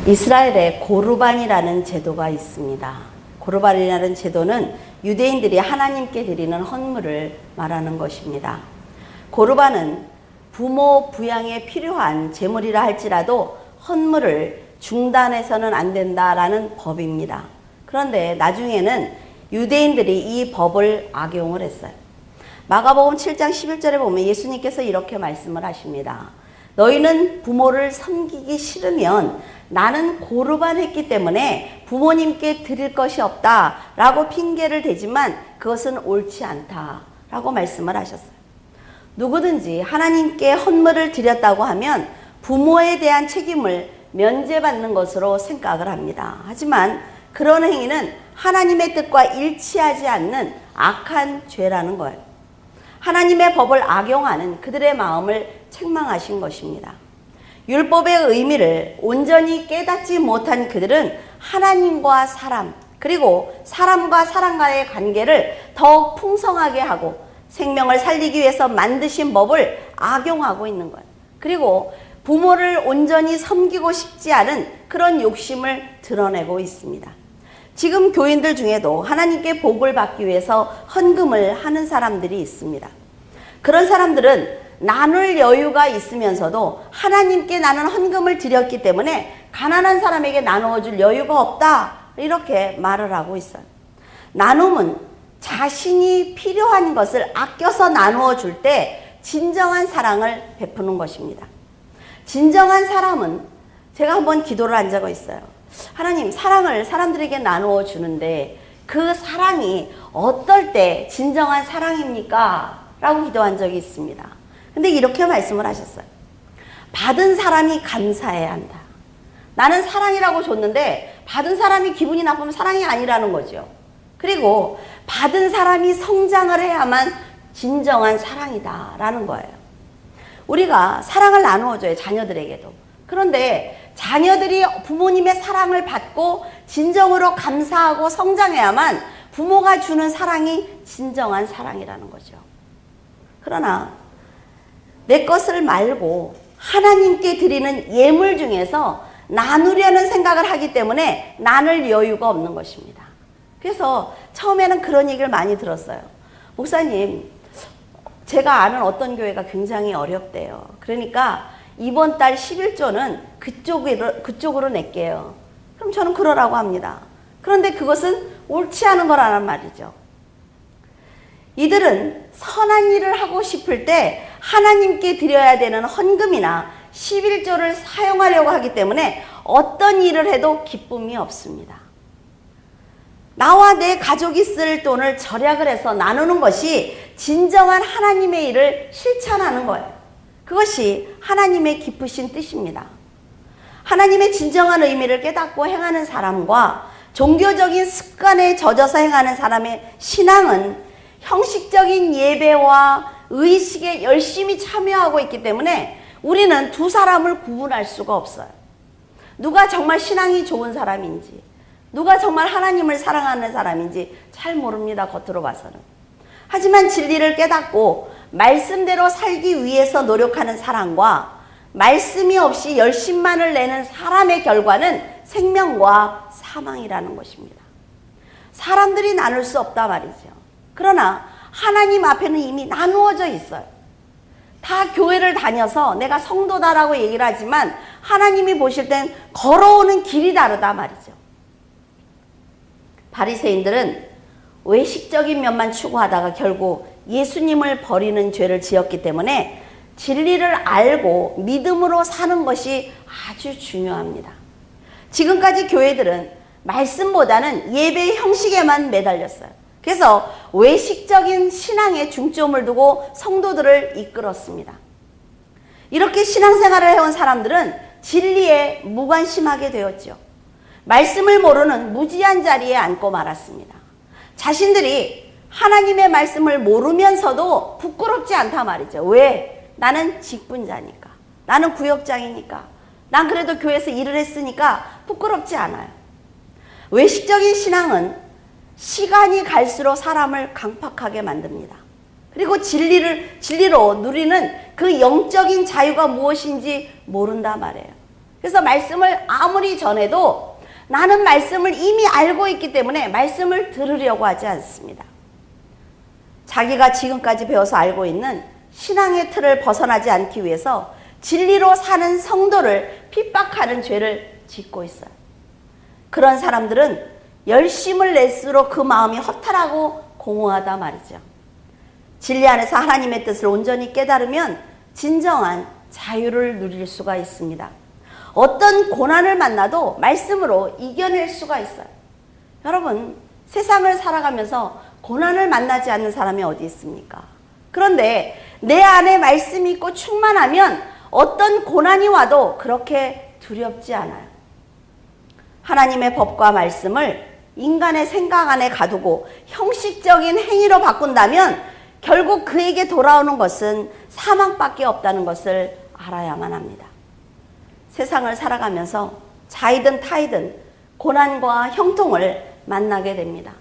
이스라엘에 고르반이라는 제도가 있습니다. 고르반이라는 제도는 유대인들이 하나님께 드리는 헌물을 말하는 것입니다. 고르반은 부모 부양에 필요한 제물이라 할지라도 헌물을 중단해서는 안 된다라는 법입니다. 그런데 나중에는 유대인들이 이 법을 악용을 했어요. 마가복음 7장 11절에 보면 예수님께서 이렇게 말씀을 하십니다. 너희는 부모를 섬기기 싫으면 나는 고르반했기 때문에 부모님께 드릴 것이 없다 라고 핑계를 대지만 그것은 옳지 않다 라고 말씀을 하셨어요. 누구든지 하나님께 헌물을 드렸다고 하면 부모에 대한 책임을 면제받는 것으로 생각을 합니다. 하지만 그런 행위는 하나님의 뜻과 일치하지 않는 악한 죄라는 거예요. 하나님의 법을 악용하는 그들의 마음을 책망하신 것입니다. 율법의 의미를 온전히 깨닫지 못한 그들은 하나님과 사람, 그리고 사람과 사람과의 관계를 더욱 풍성하게 하고 생명을 살리기 위해서 만드신 법을 악용하고 있는 거예요. 그리고 부모를 온전히 섬기고 싶지 않은 그런 욕심을 드러내고 있습니다. 지금 교인들 중에도 하나님께 복을 받기 위해서 헌금을 하는 사람들이 있습니다. 그런 사람들은 나눌 여유가 있으면서도 하나님께 나는 헌금을 드렸기 때문에 가난한 사람에게 나누어 줄 여유가 없다 이렇게 말을 하고 있어요. 나눔은 자신이 필요한 것을 아껴서 나누어 줄 때 진정한 사랑을 베푸는 것입니다. 진정한 사람은 제가 한번 기도를 한 적이 있어요. 하나님, 사랑을 사람들에게 나누어 주는데 그 사랑이 어떨 때 진정한 사랑입니까? 라고 기도한 적이 있습니다. 근데 이렇게 말씀을 하셨어요. 받은 사람이 감사해야 한다. 나는 사랑이라고 줬는데 받은 사람이 기분이 나쁘면 사랑이 아니라는 거죠. 그리고 받은 사람이 성장을 해야만 진정한 사랑이다 라는 거예요. 우리가 사랑을 나누어줘요, 자녀들에게도. 그런데 자녀들이 부모님의 사랑을 받고 진정으로 감사하고 성장해야만 부모가 주는 사랑이 진정한 사랑이라는 거죠. 그러나 내 것을 말고 하나님께 드리는 예물 중에서 나누려는 생각을 하기 때문에 나눌 여유가 없는 것입니다. 그래서 처음에는 그런 얘기를 많이 들었어요. 목사님, 제가 아는 어떤 교회가 굉장히 어렵대요. 그러니까 이번 달 11조는 그쪽으로 낼게요. 그럼 저는 그러라고 합니다. 그런데 그것은 옳지 않은 거라는 말이죠. 이들은 선한 일을 하고 싶을 때 하나님께 드려야 되는 헌금이나 11조를 사용하려고 하기 때문에 어떤 일을 해도 기쁨이 없습니다. 나와 내 가족이 쓸 돈을 절약을 해서 나누는 것이 진정한 하나님의 일을 실천하는 거예요. 그것이 하나님의 기쁘신 뜻입니다. 하나님의 진정한 의미를 깨닫고 행하는 사람과 종교적인 습관에 젖어서 행하는 사람의 신앙은 형식적인 예배와 의식에 열심히 참여하고 있기 때문에 우리는 두 사람을 구분할 수가 없어요. 누가 정말 신앙이 좋은 사람인지, 누가 정말 하나님을 사랑하는 사람인지 잘 모릅니다, 겉으로 봐서는. 하지만 진리를 깨닫고 말씀대로 살기 위해서 노력하는 사람과 말씀이 없이 열심만을 내는 사람의 결과는 생명과 사망이라는 것입니다. 사람들이 나눌 수 없다 말이죠. 그러나 하나님 앞에는 이미 나누어져 있어요. 다 교회를 다녀서 내가 성도다라고 얘기를 하지만 하나님이 보실 땐 걸어오는 길이 다르다 말이죠. 바리새인들은 외식적인 면만 추구하다가 결국 예수님을 버리는 죄를 지었기 때문에 진리를 알고 믿음으로 사는 것이 아주 중요합니다. 지금까지 교회들은 말씀보다는 예배의 형식에만 매달렸어요. 그래서 외식적인 신앙에 중점을 두고 성도들을 이끌었습니다. 이렇게 신앙생활을 해온 사람들은 진리에 무관심하게 되었죠. 말씀을 모르는 무지한 자리에 앉고 말았습니다. 자신들이 하나님의 말씀을 모르면서도 부끄럽지 않다 말이죠. 왜? 나는 직분자니까. 나는 구역장이니까. 난 그래도 교회에서 일을 했으니까 부끄럽지 않아요. 외식적인 신앙은 시간이 갈수록 사람을 강팍하게 만듭니다. 그리고 진리로 누리는 그 영적인 자유가 무엇인지 모른다 말이에요. 그래서 말씀을 아무리 전해도 나는 말씀을 이미 알고 있기 때문에 말씀을 들으려고 하지 않습니다. 자기가 지금까지 배워서 알고 있는 신앙의 틀을 벗어나지 않기 위해서 진리로 사는 성도를 핍박하는 죄를 짓고 있어요. 그런 사람들은 열심을 낼수록 그 마음이 허탈하고 공허하다 말이죠. 진리 안에서 하나님의 뜻을 온전히 깨달으면 진정한 자유를 누릴 수가 있습니다. 어떤 고난을 만나도 말씀으로 이겨낼 수가 있어요. 여러분, 세상을 살아가면서 고난을 만나지 않는 사람이 어디 있습니까? 그런데 내 안에 말씀이 있고 충만하면 어떤 고난이 와도 그렇게 두렵지 않아요. 하나님의 법과 말씀을 인간의 생각 안에 가두고 형식적인 행위로 바꾼다면 결국 그에게 돌아오는 것은 사망밖에 없다는 것을 알아야만 합니다. 세상을 살아가면서 자이든 타이든 고난과 형통을 만나게 됩니다.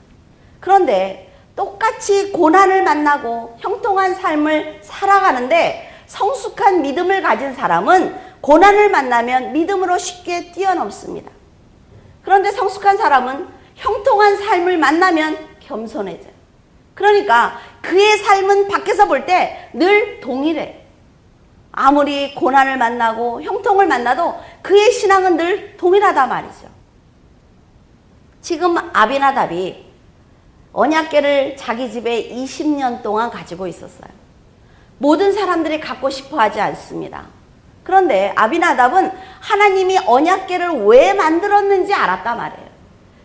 그런데 똑같이 고난을 만나고 형통한 삶을 살아가는데 성숙한 믿음을 가진 사람은 고난을 만나면 믿음으로 쉽게 뛰어넘습니다. 그런데 성숙한 사람은 형통한 삶을 만나면 겸손해져요. 그러니까 그의 삶은 밖에서 볼 때 늘 동일해. 아무리 고난을 만나고 형통을 만나도 그의 신앙은 늘 동일하다 말이죠. 지금 아비나답이 언약궤를 자기 집에 20년 동안 가지고 있었어요. 모든 사람들이 갖고 싶어 하지 않습니다. 그런데 아비나답은 하나님이 언약궤를 왜 만들었는지 알았단 말이에요.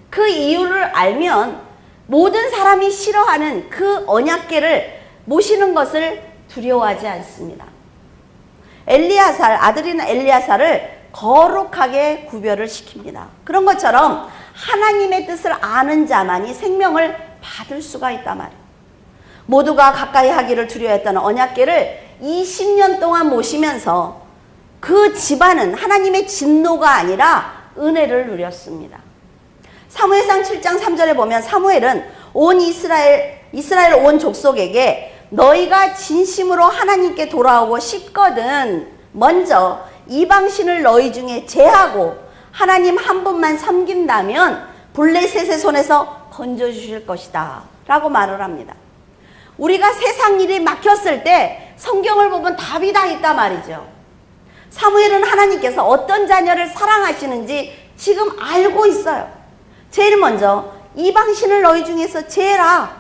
그 이유를 알면 모든 사람이 싫어하는 그 언약궤를 모시는 것을 두려워하지 않습니다. 아들인 엘리야살을 거룩하게 구별을 시킵니다. 그런 것처럼 하나님의 뜻을 아는 자만이 생명을 받을 수가 있단 말이에요. 모두가 가까이 하기를 두려워했던 언약궤를 20년 동안 모시면서 그 집안은 하나님의 진노가 아니라 은혜를 누렸습니다. 사무엘상 7장 3절에 보면 사무엘은 온 이스라엘 온 족속에게 너희가 진심으로 하나님께 돌아오고 싶거든 먼저 이방신을 너희 중에 제하고 하나님 한 분만 섬긴다면 블레셋의 손에서 건져주실 것이다 라고 말을 합니다. 우리가 세상 일이 막혔을 때 성경을 보면 답이 다 있단 말이죠. 사무엘은 하나님께서 어떤 자녀를 사랑하시는지 지금 알고 있어요. 제일 먼저 이방신을 너희 중에서 제해라.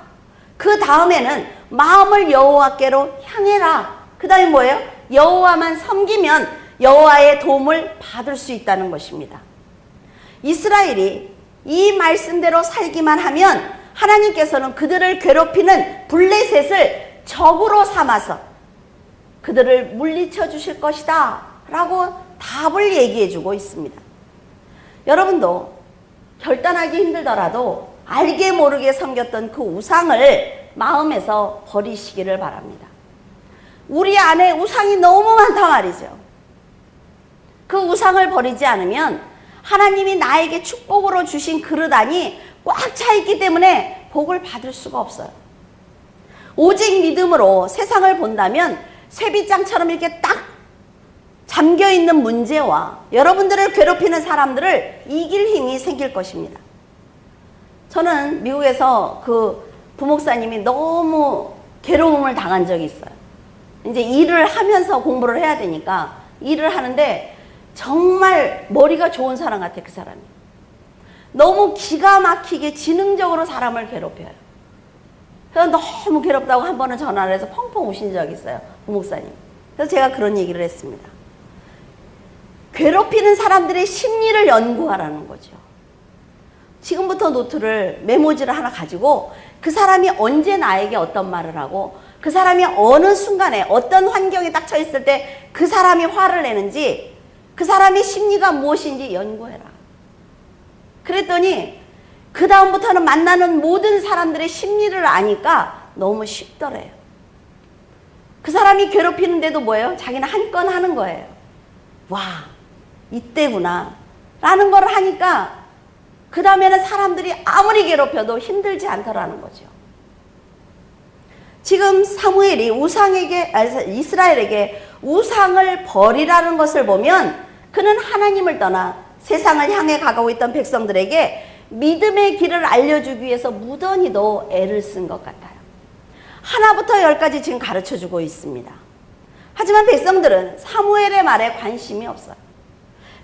그 다음에는 마음을 여호와께로 향해라. 그 다음에 뭐예요? 여호와만 섬기면 여호와의 도움을 받을 수 있다는 것입니다. 이스라엘이 이 말씀대로 살기만 하면 하나님께서는 그들을 괴롭히는 블레셋을 적으로 삼아서 그들을 물리쳐 주실 것이다 라고 답을 얘기해 주고 있습니다. 여러분도 결단하기 힘들더라도 알게 모르게 섬겼던 그 우상을 마음에서 버리시기를 바랍니다. 우리 안에 우상이 너무 많단 말이죠. 그 우상을 버리지 않으면 하나님이 나에게 축복으로 주신 그릇 안이 꽉 차 있기 때문에 복을 받을 수가 없어요. 오직 믿음으로 세상을 본다면 쇠빗장처럼 이렇게 딱 잠겨있는 문제와 여러분들을 괴롭히는 사람들을 이길 힘이 생길 것입니다. 저는 미국에서 그 부목사님이 너무 괴로움을 당한 적이 있어요. 이제 일을 하면서 공부를 해야 되니까 일을 하는데 정말 머리가 좋은 사람 같아, 그 사람이. 너무 기가 막히게 지능적으로 사람을 괴롭혀요. 그래서 너무 괴롭다고 한 번은 전화를 해서 펑펑 우신 적이 있어요, 부목사님. 그래서 제가 그런 얘기를 했습니다. 괴롭히는 사람들의 심리를 연구하라는 거죠. 지금부터 노트를 메모지를 하나 가지고 그 사람이 언제 나에게 어떤 말을 하고 그 사람이 어느 순간에 어떤 환경에 딱 처했을 때 그 사람이 화를 내는지 그 사람의 심리가 무엇인지 연구해라. 그랬더니 그 다음부터는 만나는 모든 사람들의 심리를 아니까 너무 쉽더래요. 그 사람이 괴롭히는데도 뭐예요? 자기는 한 건 하는 거예요. 와, 이때구나 라는 걸 하니까 그 다음에는 사람들이 아무리 괴롭혀도 힘들지 않더라는 거죠. 지금 사무엘이 이스라엘에게 우상을 버리라는 것을 보면 그는 하나님을 떠나 세상을 향해 가고 있던 백성들에게 믿음의 길을 알려주기 위해서 무던히도 애를 쓴 것 같아요. 하나부터 열까지 지금 가르쳐주고 있습니다. 하지만 백성들은 사무엘의 말에 관심이 없어요.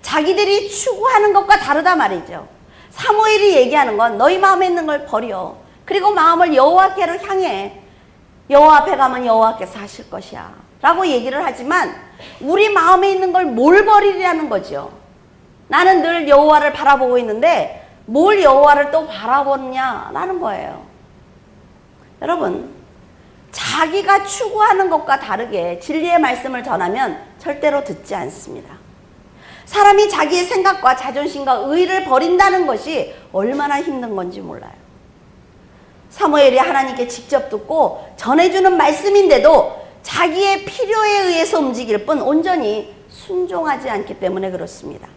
자기들이 추구하는 것과 다르다 말이죠. 사무엘이 얘기하는 건 너희 마음에 있는 걸 버려. 그리고 마음을 여호와께로 향해. 여호와 앞에 가면 여호와께서 하실 것이야 라고 얘기를 하지만 우리 마음에 있는 걸 뭘 버리려는 거죠. 나는 늘 여호와를 바라보고 있는데 뭘 여호와를 또 바라보느냐라는 거예요. 여러분, 자기가 추구하는 것과 다르게 진리의 말씀을 전하면 절대로 듣지 않습니다. 사람이 자기의 생각과 자존심과 의의를 버린다는 것이 얼마나 힘든 건지 몰라요. 사무엘이 하나님께 직접 듣고 전해주는 말씀인데도 자기의 필요에 의해서 움직일 뿐 온전히 순종하지 않기 때문에 그렇습니다.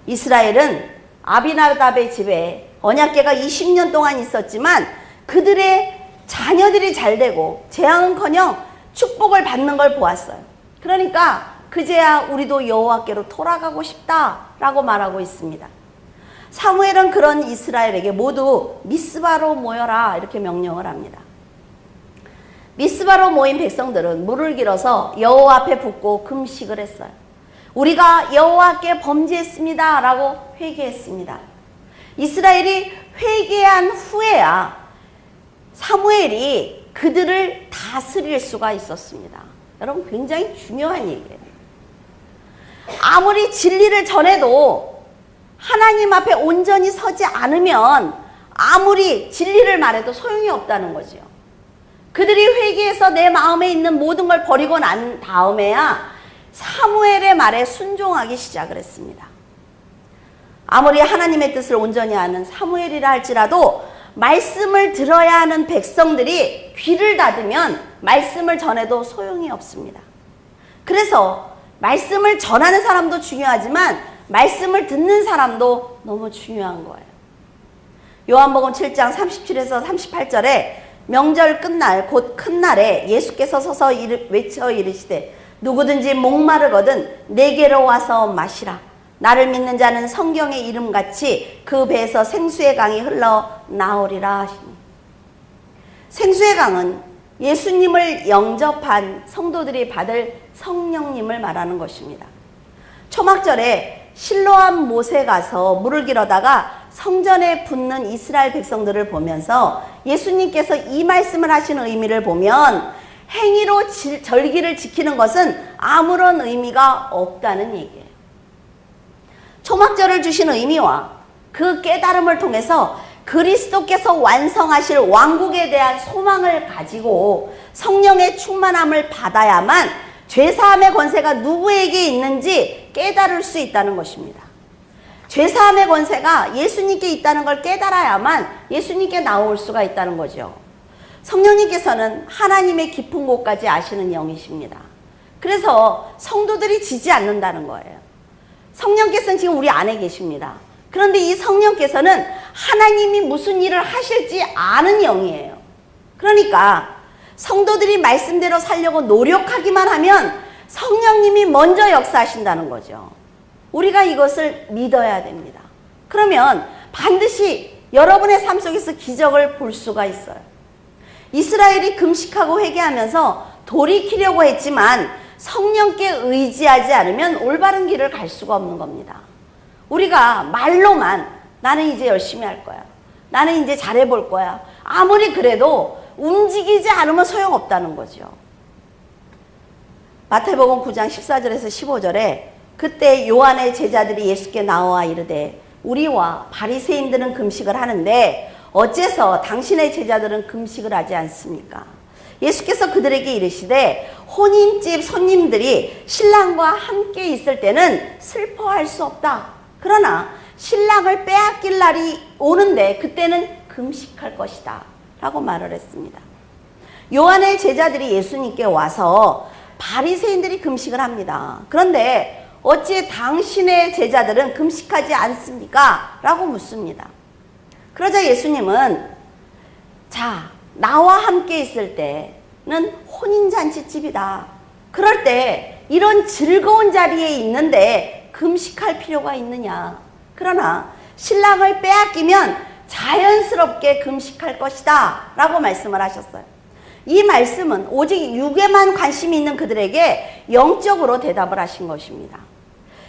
이스라엘은 아비나답의 집에 언약궤가 20년 동안 있었지만 그들의 자녀들이 잘되고 재앙은커녕 축복을 받는 걸 보았어요. 그러니까 그제야 우리도 여호와께로 돌아가고 싶다라고 말하고 있습니다. 사무엘은 그런 이스라엘에게 모두 미스바로 모여라 이렇게 명령을 합니다. 미스바로 모인 백성들은 물을 길어서 여호와 앞에 붓고 금식을 했어요. 우리가 여호와께 범죄했습니다 라고 회개했습니다. 이스라엘이 회개한 후에야 사무엘이 그들을 다스릴 수가 있었습니다. 여러분, 굉장히 중요한 얘기예요. 아무리 진리를 전해도 하나님 앞에 온전히 서지 않으면 아무리 진리를 말해도 소용이 없다는 거죠. 그들이 회개해서 내 마음에 있는 모든 걸 버리고 난 다음에야 사무엘의 말에 순종하기 시작을 했습니다. 아무리 하나님의 뜻을 온전히 아는 사무엘이라 할지라도 말씀을 들어야 하는 백성들이 귀를 닫으면 말씀을 전해도 소용이 없습니다. 그래서 말씀을 전하는 사람도 중요하지만 말씀을 듣는 사람도 너무 중요한 거예요. 요한복음 7장 37에서 38절에 명절 끝날 곧 큰 날에 예수께서 서서 외쳐 이르시되 누구든지 목마르거든 내게로 와서 마시라. 나를 믿는 자는 성경의 이름같이 그 배에서 생수의 강이 흘러나오리라 하시니. 생수의 강은 예수님을 영접한 성도들이 받을 성령님을 말하는 것입니다. 초막절에 실로암 못에 가서 물을 길어다가 성전에 붙는 이스라엘 백성들을 보면서 예수님께서 이 말씀을 하신 의미를 보면 행위로 절기를 지키는 것은 아무런 의미가 없다는 얘기예요. 초막절을 주신 의미와 그 깨달음을 통해서 그리스도께서 완성하실 왕국에 대한 소망을 가지고 성령의 충만함을 받아야만 죄사함의 권세가 누구에게 있는지 깨달을 수 있다는 것입니다. 죄사함의 권세가 예수님께 있다는 걸 깨달아야만 예수님께 나올 수가 있다는 거죠. 성령님께서는 하나님의 깊은 곳까지 아시는 영이십니다. 그래서 성도들이 지지 않는다는 거예요. 성령께서는 지금 우리 안에 계십니다. 그런데 이 성령께서는 하나님이 무슨 일을 하실지 아는 영이에요. 그러니까 성도들이 말씀대로 살려고 노력하기만 하면 성령님이 먼저 역사하신다는 거죠. 우리가 이것을 믿어야 됩니다. 그러면 반드시 여러분의 삶 속에서 기적을 볼 수가 있어요. 이스라엘이 금식하고 회개하면서 돌이키려고 했지만 성령께 의지하지 않으면 올바른 길을 갈 수가 없는 겁니다. 우리가 말로만 나는 이제 열심히 할 거야. 나는 이제 잘해볼 거야. 아무리 그래도 움직이지 않으면 소용없다는 거죠. 마태복음 9장 14절에서 15절에 그때 요한의 제자들이 예수께 나와 이르되 우리와 바리새인들은 금식을 하는데 어째서 당신의 제자들은 금식을 하지 않습니까? 예수께서 그들에게 이르시되 혼인집 손님들이 신랑과 함께 있을 때는 슬퍼할 수 없다. 그러나 신랑을 빼앗길 날이 오는데 그때는 금식할 것이다 라고 말을 했습니다. 요한의 제자들이 예수님께 와서 바리새인들이 금식을 합니다. 그런데 어찌 당신의 제자들은 금식하지 않습니까? 라고 묻습니다. 그러자 예수님은 자, 나와 함께 있을 때는 혼인잔치집이다. 그럴 때 이런 즐거운 자리에 있는데 금식할 필요가 있느냐. 그러나 신랑을 빼앗기면 자연스럽게 금식할 것이다 라고 말씀을 하셨어요. 이 말씀은 오직 육에만 관심이 있는 그들에게 영적으로 대답을 하신 것입니다.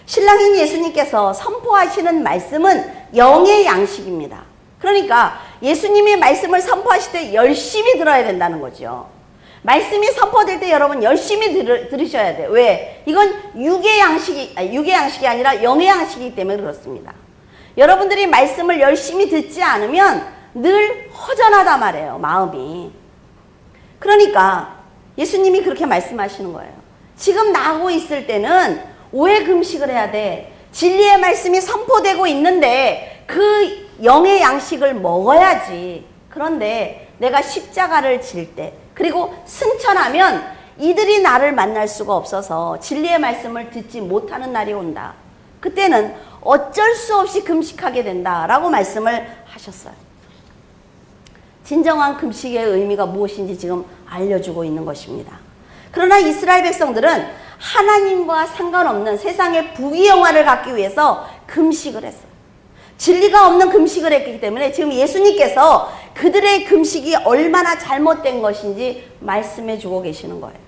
신랑인 예수님께서 선포하시는 말씀은 영의 양식입니다. 그러니까 예수님이 말씀을 선포하실 때 열심히 들어야 된다는 거죠. 말씀이 선포될 때 여러분 열심히 들으셔야 돼요. 왜? 이건 육의 양식이 아니라 영의 양식이기 때문에 그렇습니다. 여러분들이 말씀을 열심히 듣지 않으면 늘 허전하단 말이에요, 마음이. 그러니까 예수님이 그렇게 말씀하시는 거예요. 지금 나고 있을 때는 왜 금식을 해야 돼? 진리의 말씀이 선포되고 있는데 그 영의 양식을 먹어야지. 그런데 내가 십자가를 질 때, 그리고 승천하면 이들이 나를 만날 수가 없어서 진리의 말씀을 듣지 못하는 날이 온다. 그때는 어쩔 수 없이 금식하게 된다라고 말씀을 하셨어요. 진정한 금식의 의미가 무엇인지 지금 알려주고 있는 것입니다. 그러나 이스라엘 백성들은 하나님과 상관없는 세상의 부귀영화를 갖기 위해서 금식을 했어요. 진리가 없는 금식을 했기 때문에 지금 예수님께서 그들의 금식이 얼마나 잘못된 것인지 말씀해 주고 계시는 거예요.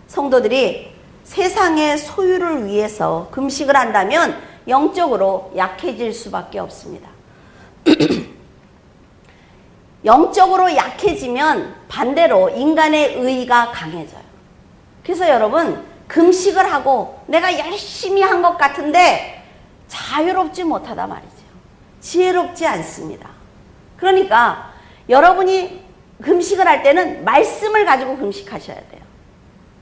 성도들이 세상의 소유를 위해서 금식을 한다면 영적으로 약해질 수밖에 없습니다. 영적으로 약해지면 반대로 인간의 의가 강해져요. 그래서 여러분, 금식을 하고 내가 열심히 한 것 같은데 자유롭지 못하다 말이죠. 지혜롭지 않습니다. 그러니까 여러분이 금식을 할 때는 말씀을 가지고 금식하셔야 돼요.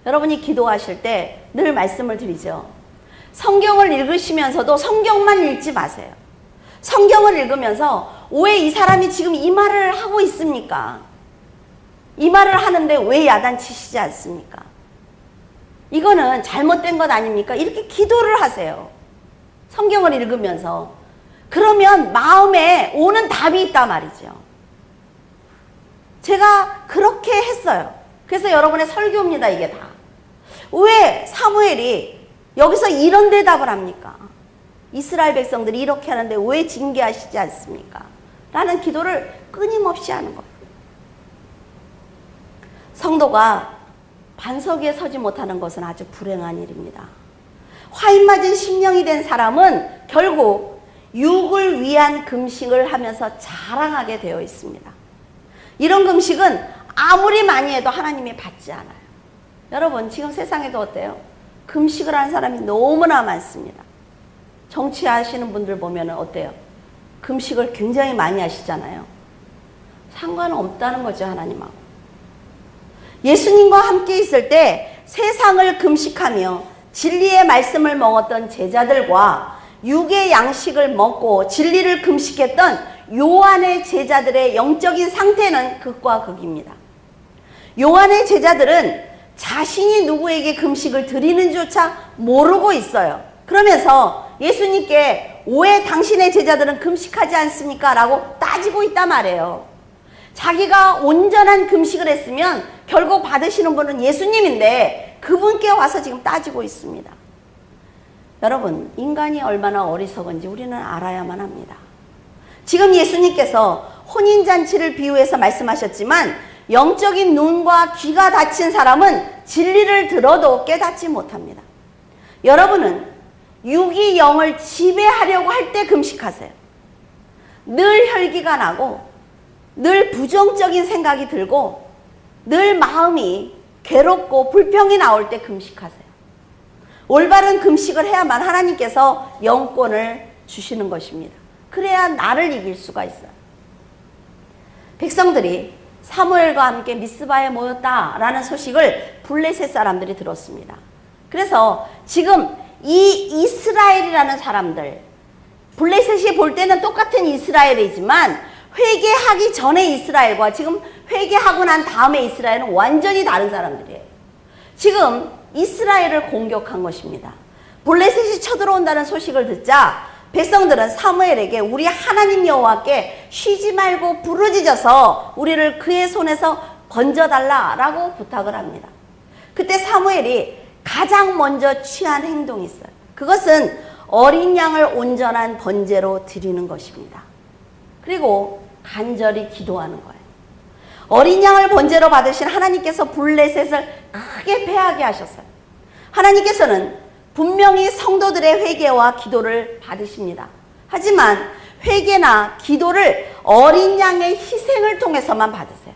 여러분이 기도하실 때 늘 말씀을 드리죠. 성경을 읽으시면서도 성경만 읽지 마세요. 성경을 읽으면서 왜 이 사람이 지금 이 말을 하고 있습니까? 이 말을 하는데 왜 야단치시지 않습니까? 이거는 잘못된 것 아닙니까? 이렇게 기도를 하세요. 성경을 읽으면서. 그러면 마음에 오는 답이 있단 말이죠. 제가 그렇게 했어요. 그래서 여러분의 설교입니다, 이게 다. 왜 사무엘이 여기서 이런 대답을 합니까? 이스라엘 백성들이 이렇게 하는데 왜 징계하시지 않습니까? 라는 기도를 끊임없이 하는 거예요. 성도가 반석 위에 서지 못하는 것은 아주 불행한 일입니다. 화인 맞은 심령이 된 사람은 결국 육을 위한 금식을 하면서 자랑하게 되어 있습니다. 이런 금식은 아무리 많이 해도 하나님이 받지 않아요. 여러분, 지금 세상에도 어때요? 금식을 하는 사람이 너무나 많습니다. 정치하시는 분들 보면 어때요? 금식을 굉장히 많이 하시잖아요. 상관은 없다는 거죠, 하나님하고. 예수님과 함께 있을 때 세상을 금식하며 진리의 말씀을 먹었던 제자들과 육의 양식을 먹고 진리를 금식했던 요한의 제자들의 영적인 상태는 극과 극입니다. 요한의 제자들은 자신이 누구에게 금식을 드리는 조차 모르고 있어요. 그러면서 예수님께 왜 당신의 제자들은 금식하지 않습니까? 라고 따지고 있단 말이에요. 자기가 온전한 금식을 했으면 결국 받으시는 분은 예수님인데 그분께 와서 지금 따지고 있습니다. 여러분, 인간이 얼마나 어리석은지 우리는 알아야만 합니다. 지금 예수님께서 혼인잔치를 비유해서 말씀하셨지만 영적인 눈과 귀가 닫힌 사람은 진리를 들어도 깨닫지 못합니다. 여러분은 육이 영을 지배하려고 할 때 금식하세요. 늘 혈기가 나고 늘 부정적인 생각이 들고 늘 마음이 괴롭고 불평이 나올 때 금식하세요. 올바른 금식을 해야만 하나님께서 영권을 주시는 것입니다. 그래야 나를 이길 수가 있어요. 백성들이 사무엘과 함께 미스바에 모였다라는 소식을 블레셋 사람들이 들었습니다. 그래서 지금 이 이스라엘이라는 사람들, 블레셋이 볼 때는 똑같은 이스라엘이지만 회개하기 전에 이스라엘과 지금 회개하고 난 다음에 이스라엘은 완전히 다른 사람들이에요. 지금 이스라엘을 공격한 것입니다. 블레셋이 쳐들어온다는 소식을 듣자 백성들은 사무엘에게 우리 하나님 여호와께 쉬지 말고 부르짖어서 우리를 그의 손에서 건져달라라고 부탁을 합니다. 그때 사무엘이 가장 먼저 취한 행동이 있어요. 그것은 어린 양을 온전한 번제로 드리는 것입니다. 그리고 간절히 기도하는 거예요. 어린 양을 번제로 받으신 하나님께서 블레셋을 크게 패하게 하셨어요. 하나님께서는 분명히 성도들의 회개와 기도를 받으십니다. 하지만 회개나 기도를 어린 양의 희생을 통해서만 받으세요.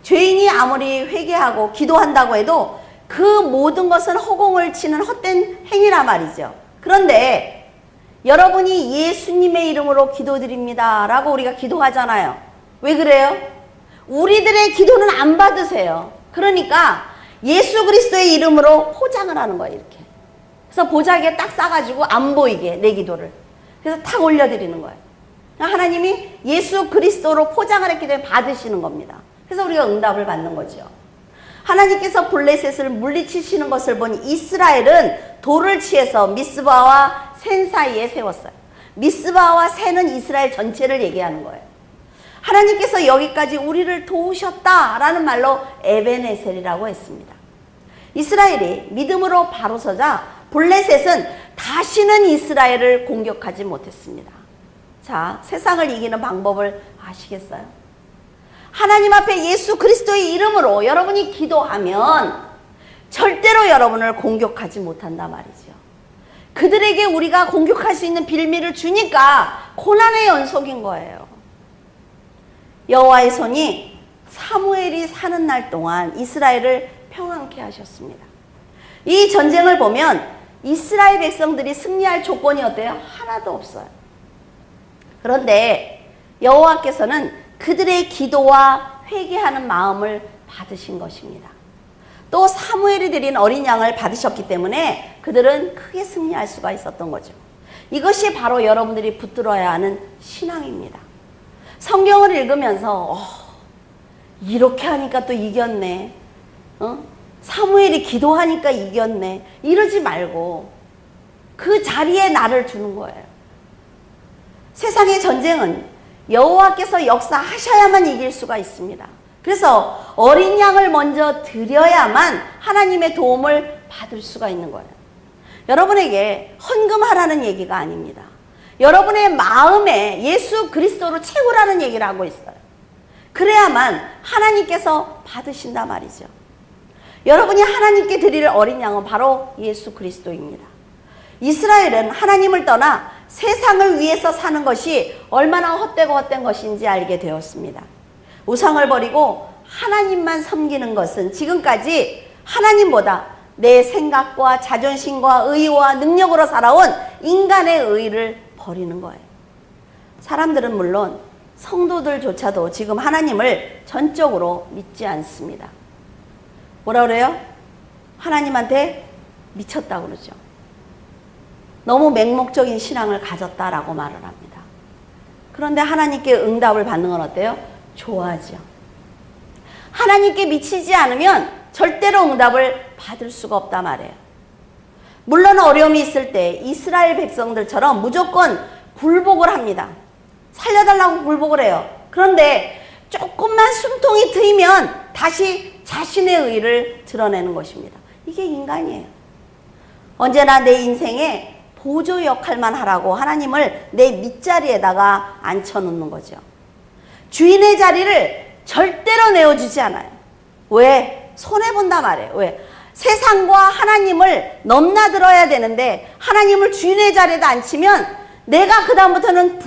죄인이 아무리 회개하고 기도한다고 해도 그 모든 것은 허공을 치는 헛된 행위란 말이죠. 그런데 여러분이 예수님의 이름으로 기도드립니다 라고 우리가 기도하잖아요. 왜 그래요? 우리들의 기도는 안 받으세요. 그러니까 예수 그리스도의 이름으로 포장을 하는 거예요. 이렇게. 그래서 보자기에 딱 싸가지고 안 보이게 내 기도를. 그래서 탁 올려드리는 거예요. 하나님이 예수 그리스도로 포장을 했기 때문에 받으시는 겁니다. 그래서 우리가 응답을 받는 거죠. 하나님께서 블레셋을 물리치시는 것을 본 이스라엘은 돌을 취해서 미스바와 센 사이에 세웠어요. 미스바와 센은 이스라엘 전체를 얘기하는 거예요. 하나님께서 여기까지 우리를 도우셨다라는 말로 에베네셀이라고 했습니다. 이스라엘이 믿음으로 바로 서자 블레셋은 다시는 이스라엘을 공격하지 못했습니다. 자, 세상을 이기는 방법을 아시겠어요? 하나님 앞에 예수 그리스도의 이름으로 여러분이 기도하면 절대로 여러분을 공격하지 못한단 말이죠. 그들에게 우리가 공격할 수 있는 빌미를 주니까 고난의 연속인 거예요. 여호와의 손이 사무엘이 사는 날 동안 이스라엘을 평안케 하셨습니다. 이 전쟁을 보면 이스라엘 백성들이 승리할 조건이 어때요? 하나도 없어요. 그런데 여호와께서는 그들의 기도와 회개하는 마음을 받으신 것입니다. 또 사무엘이 드린 어린 양을 받으셨기 때문에 그들은 크게 승리할 수가 있었던 거죠. 이것이 바로 여러분들이 붙들어야 하는 신앙입니다. 성경을 읽으면서 이렇게 하니까 또 이겼네. 사무엘이 기도하니까 이겼네. 이러지 말고 그 자리에 나를 두는 거예요. 세상의 전쟁은 여호와께서 역사하셔야만 이길 수가 있습니다. 그래서 어린 양을 먼저 드려야만 하나님의 도움을 받을 수가 있는 거예요. 여러분에게 헌금하라는 얘기가 아닙니다. 여러분의 마음에 예수 그리스도로 채우라는 얘기를 하고 있어요. 그래야만 하나님께서 받으신단 말이죠. 여러분이 하나님께 드릴 어린 양은 바로 예수 그리스도입니다. 이스라엘은 하나님을 떠나 세상을 위해서 사는 것이 얼마나 헛되고 헛된 것인지 알게 되었습니다. 우상을 버리고 하나님만 섬기는 것은 지금까지 하나님보다 내 생각과 자존심과 의와 능력으로 살아온 인간의 의를 버리는 거예요. 사람들은 물론 성도들조차도 지금 하나님을 전적으로 믿지 않습니다. 뭐라 그래요? 하나님한테 미쳤다고 그러죠. 너무 맹목적인 신앙을 가졌다라고 말을 합니다. 그런데 하나님께 응답을 받는 건 어때요? 좋아하죠. 하나님께 미치지 않으면 절대로 응답을 받을 수가 없단 말이에요. 물론 어려움이 있을 때 이스라엘 백성들처럼 무조건 굴복을 합니다. 살려달라고 굴복을 해요. 그런데 조금만 숨통이 트이면 다시 자신의 의를 드러내는 것입니다. 이게 인간이에요. 언제나 내 인생에 보조 역할만 하라고 하나님을 내 밑자리에다가 앉혀놓는 거죠. 주인의 자리를 절대로 내어주지 않아요. 왜? 손해본단 말이에요. 왜? 세상과 하나님을 넘나들어야 되는데 하나님을 주인의 자리에다 앉히면 내가 그 다음부터는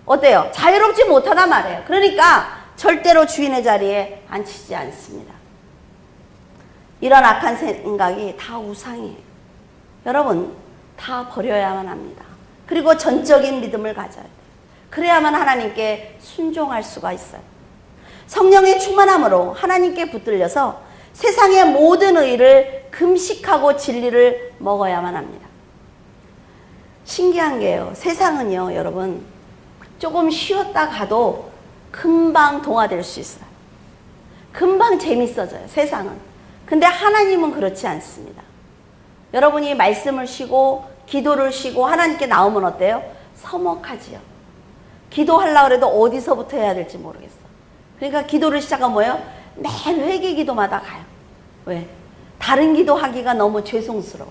어때요? 자유롭지 못하단 말이에요. 그러니까 절대로 주인의 자리에 앉히지 않습니다. 이런 악한 생각이 다 우상이에요. 여러분, 다 버려야만 합니다. 그리고 전적인 믿음을 가져야 돼요. 그래야만 하나님께 순종할 수가 있어요. 성령의 충만함으로 하나님께 붙들려서 세상의 모든 의를 금식하고 진리를 먹어야만 합니다. 신기한 게요. 세상은요, 여러분, 조금 쉬었다 가도 금방 동화될 수 있어요. 금방 재밌어져요, 세상은. 근데 하나님은 그렇지 않습니다. 여러분이 말씀을 쉬고 기도를 쉬고 하나님께 나오면 어때요? 서먹하지요. 기도하려고 해도 어디서부터 해야 될지 모르겠어. 그러니까 기도를 시작하면 뭐예요? 매일 회개 기도마다 가요. 왜? 다른 기도 하기가 너무 죄송스러워.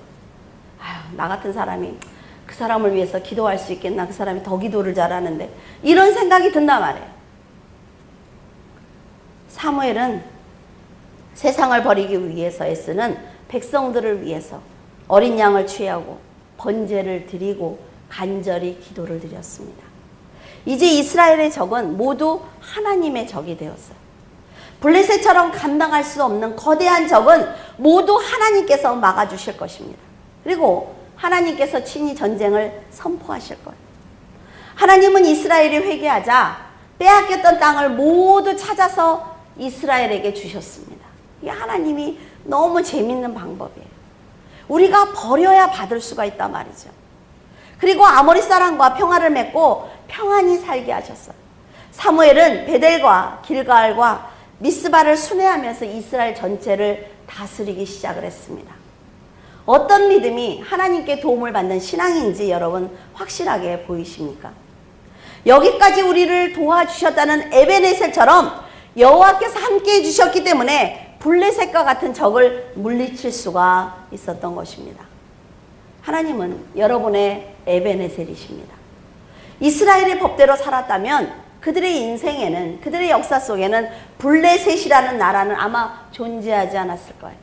아유, 나 같은 사람이 그 사람을 위해서 기도할 수 있겠나? 그 사람이 더 기도를 잘하는데. 이런 생각이 든단 말이에요. 사무엘은 세상을 버리기 위해서 애쓰는 백성들을 위해서 어린 양을 취하고 번제를 드리고 간절히 기도를 드렸습니다. 이제 이스라엘의 적은 모두 하나님의 적이 되었어요. 블레셋처럼 감당할 수 없는 거대한 적은 모두 하나님께서 막아주실 것입니다. 그리고 하나님께서 친히 전쟁을 선포하실 거예요. 하나님은 이스라엘이 회개하자 빼앗겼던 땅을 모두 찾아서 이스라엘에게 주셨습니다. 이게 하나님이 너무 재밌는 방법이에요. 우리가 버려야 받을 수가 있단 말이죠. 그리고 아모리 사람과 평화를 맺고 평안히 살게 하셨어요. 사무엘은 베델과 길갈과 미스바를 순회하면서 이스라엘 전체를 다스리기 시작을 했습니다. 어떤 믿음이 하나님께 도움을 받는 신앙인지 여러분 확실하게 보이십니까? 여기까지 우리를 도와주셨다는 에베네셀처럼 여호와께서 함께해 주셨기 때문에 블레셋과 같은 적을 물리칠 수가 있었던 것입니다. 하나님은 여러분의 에베네셀이십니다. 이스라엘의 법대로 살았다면 그들의 인생에는, 그들의 역사 속에는 블레셋이라는 나라는 아마 존재하지 않았을 거예요.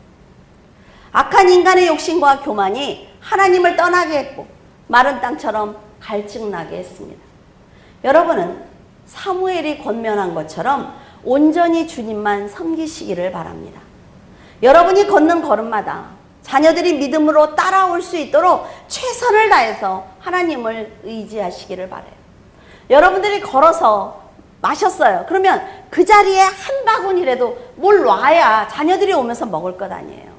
악한 인간의 욕심과 교만이 하나님을 떠나게 했고 마른 땅처럼 갈증나게 했습니다. 여러분은 사무엘이 권면한 것처럼 온전히 주님만 섬기시기를 바랍니다. 여러분이 걷는 걸음마다 자녀들이 믿음으로 따라올 수 있도록 최선을 다해서 하나님을 의지하시기를 바라요. 여러분들이 걸어서 마셨어요. 그러면 그 자리에 한 바구니라도 뭘 놔야 자녀들이 오면서 먹을 것 아니에요.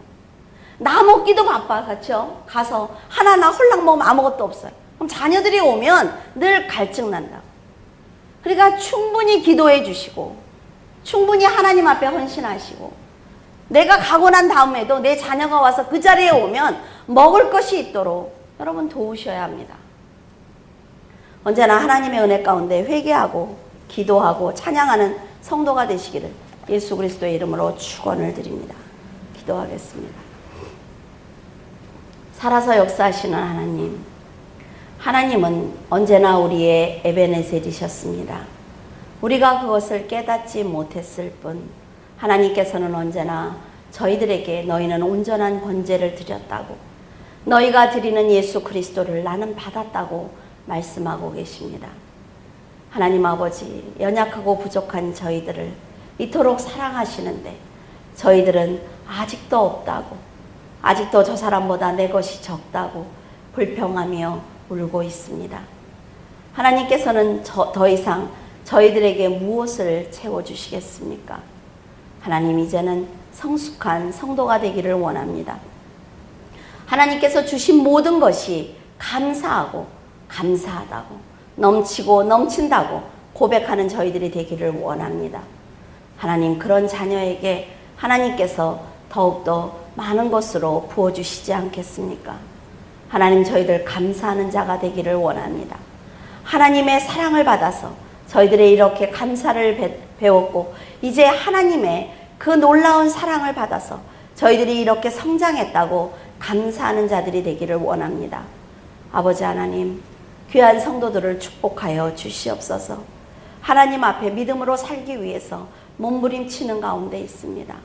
나 먹기도 바빠, 그렇죠? 가서 하나나 홀랑 먹으면 아무것도 없어요. 그럼 자녀들이 오면 늘 갈증난다고. 그러니까 충분히 기도해 주시고 충분히 하나님 앞에 헌신하시고 내가 가고 난 다음에도 내 자녀가 와서 그 자리에 오면 먹을 것이 있도록 여러분 도우셔야 합니다. 언제나 하나님의 은혜 가운데 회개하고 기도하고 찬양하는 성도가 되시기를 예수 그리스도의 이름으로 축원을 드립니다. 기도하겠습니다. 살아서 역사하시는 하나님, 하나님은 언제나 우리의 에베네셀이셨습니다. 우리가 그것을 깨닫지 못했을 뿐 하나님께서는 언제나 저희들에게 너희는 온전한 번제를 드렸다고, 너희가 드리는 예수 그리스도를 나는 받았다고 말씀하고 계십니다. 하나님 아버지, 연약하고 부족한 저희들을 이토록 사랑하시는데 저희들은 아직도 없다고, 아직도 저 사람보다 내 것이 적다고 불평하며 울고 있습니다. 하나님께서는 더 이상 저희들에게 무엇을 채워주시겠습니까? 하나님, 이제는 성숙한 성도가 되기를 원합니다. 하나님께서 주신 모든 것이 감사하고 감사하다고, 넘치고 넘친다고 고백하는 저희들이 되기를 원합니다. 하나님, 그런 자녀에게 하나님께서 더욱더 많은 것으로 부어주시지 않겠습니까? 하나님, 저희들 감사하는 자가 되기를 원합니다. 하나님의 사랑을 받아서 저희들이 이렇게 감사를 배웠고 이제 하나님의 그 놀라운 사랑을 받아서 저희들이 이렇게 성장했다고 감사하는 자들이 되기를 원합니다. 아버지 하나님, 귀한 성도들을 축복하여 주시옵소서. 하나님 앞에 믿음으로 살기 위해서 몸부림치는 가운데 있습니다.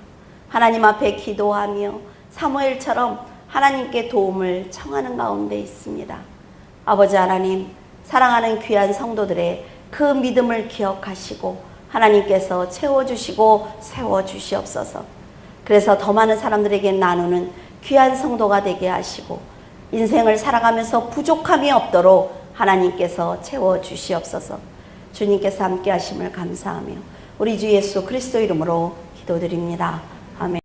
하나님 앞에 기도하며 사무엘처럼 하나님께 도움을 청하는 가운데 있습니다. 아버지 하나님, 사랑하는 귀한 성도들의 그 믿음을 기억하시고 하나님께서 채워주시고 세워주시옵소서. 그래서 더 많은 사람들에게 나누는 귀한 성도가 되게 하시고 인생을 살아가면서 부족함이 없도록 하나님께서 채워주시옵소서. 주님께서 함께 하심을 감사하며 우리 주 예수 그리스도 이름으로 기도드립니다. 아멘.